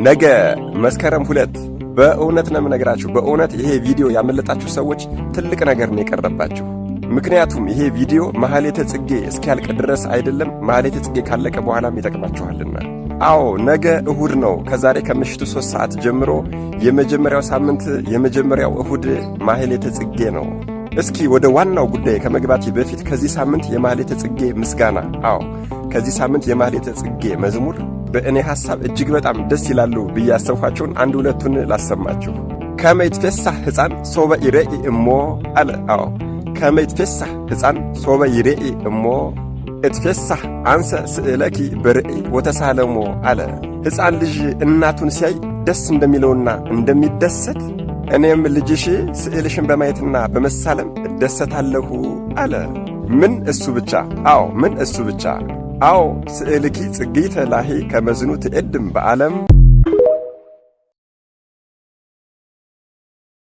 ነገ መስከረም 2 በእውነት ነው የምነግራችሁ። በእውነት ይሄ ቪዲዮ ያመለጣችሁ ሰዎች ትልቅ ነገር ነው የቀረባችሁ። ምክንያቱም ይሄ ቪዲዮ ማህሌተ ጽጌ እስኪያልቅ ድረስ አይደለም፣ ማህሌተ ጽጌ ካለቀ በኋላም ይጠቅማችኋልና። አዎ ነገ እሁድ ነው። ከዛሬ ከምሽቱ 3 ሰዓት ጀምሮ የመጀመሪያው ሳምንት የመጀመሪያው እሁድ ማህሌተ ጽጌ ነው። እስኪ ወደ ዋናው ጉዳይ ከመግባቴ በፊት ከዚህ ሳምንት የማህሌተ ጽጌ ምስጋና፣ ከዚህ ሳምንት የማህሌተ ጽጌ መዝሙር በእኔ ሐሳብ እጅግ በጣም ደስ ይላሉ ብዬ ያሰብኳቸውን አንድ ሁለቱን ላሰማችሁ። ከመ ይትፌሳህ ሕፃን ሶበ ይሬኢ እሞ አለ። ከመ ይትፌሳህ ሕፃን ሶበ ይሬኢ እሞ እትፌሳህ አንሰ ስእለኪ በርኢ ወተሳለሞ አለ። ሕፃን ልጅ እናቱን ሲያይ ደስ እንደሚለውና እንደሚደሰት እኔም ልጅሽ ስዕልሽን በማየትና በመሳለም እደሰታለሁ አለ። ምን እሱ ብቻ? ምን እሱ ብቻ? ስዕልኪ ጽጌይተ ላሂ ከመዝኑ ትዕድም በዓለም